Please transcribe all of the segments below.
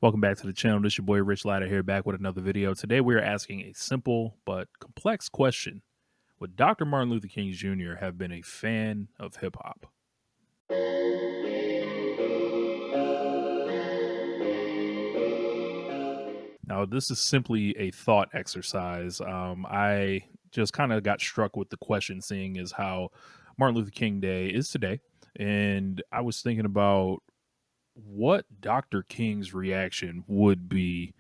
Welcome back to the channel. This is your boy Rich Latta here, back with another video. Today we are asking a simple but complex question. Would Dr. Martin Luther King Jr. have been a fan of hip hop? Now, this is simply a thought exercise. I just kind of got struck with the question, seeing as how Martin Luther King Day is today. And I was thinking about what Dr. King's reaction would be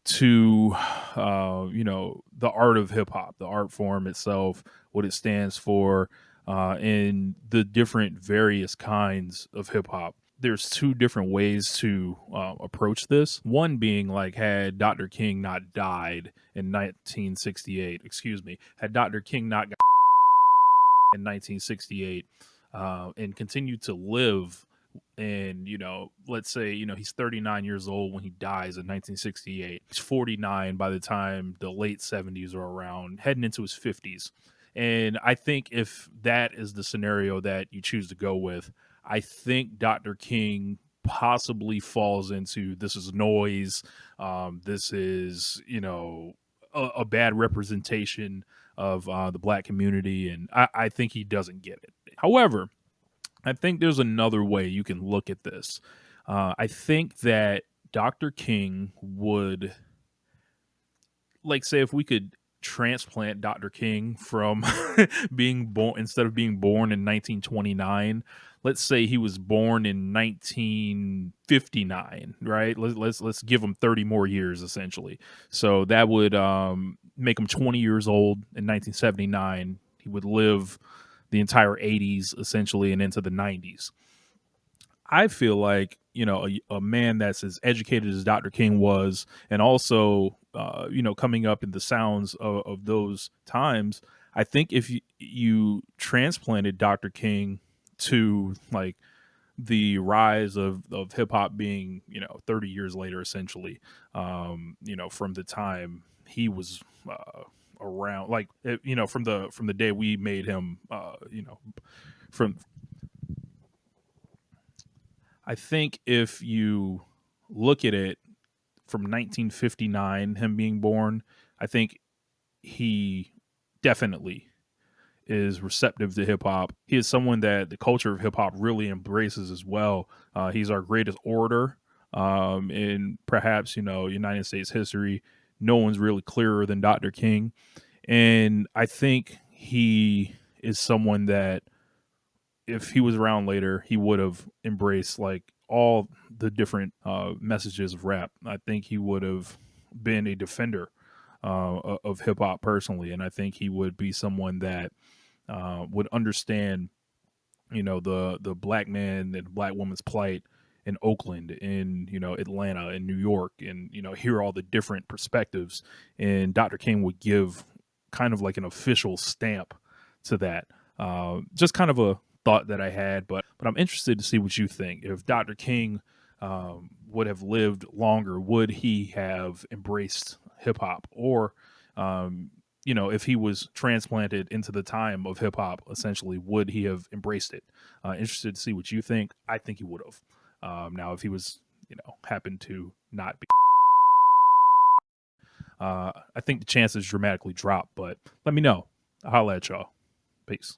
to the art of hip hop, the art form itself, what it stands for, and the different various kinds of hip hop. There's two different ways to approach this. One being like, had Dr. King not died in 1968, excuse me, had Dr. King not got in 1968 and continued to live, and let's say he's 39 years old when he dies in 1968. He's 49 by the time the late 70s are around, heading into his 50s. And I think if that is the scenario that you choose to go with, I think Dr. King possibly falls into, this is noise, this is a bad representation of the black community, and I think he doesn't get it. However, I think there's another way you can look at this. I think that Dr. King would, like, say, if we could transplant Dr. King from being born, instead of being born in 1929, let's say he was born in 1959, right? Let's give him 30 more years essentially. So that would make him 20 years old in 1979. He would live the entire 80s essentially and into the 90s. I feel like a man that's as educated as Dr. King was, and also coming up in the sounds of those times. I think if you transplanted Dr. King to like the rise of hip hop being 30 years later essentially, from the time he was around, like from the day we made him, from I think if you look at it from 1959, him being born, I think he definitely is receptive to hip hop. He is someone that the culture of hip hop really embraces as well. He's our greatest orator in perhaps United States history. No one's really clearer than Dr. King, and I think he is someone that if he was around later, he would have embraced like all the different messages of rap. I think he would have been a defender of hip hop personally, and I think he would be someone that would understand, the black man and black woman's plight in Oakland, in Atlanta, in New York, and hear all the different perspectives. And Dr. King would give kind of like an official stamp to that. Just kind of a thought that I had, but I'm interested to see what you think. If Dr. King would have lived longer, would he have embraced hip hop, or if he was transplanted into the time of hip hop, essentially, would he have embraced it? Interested to see what you think. I think he would have. Now, if he was, happened to not be, I think the chances dramatically drop. But let me know. I'll holla at y'all. Peace.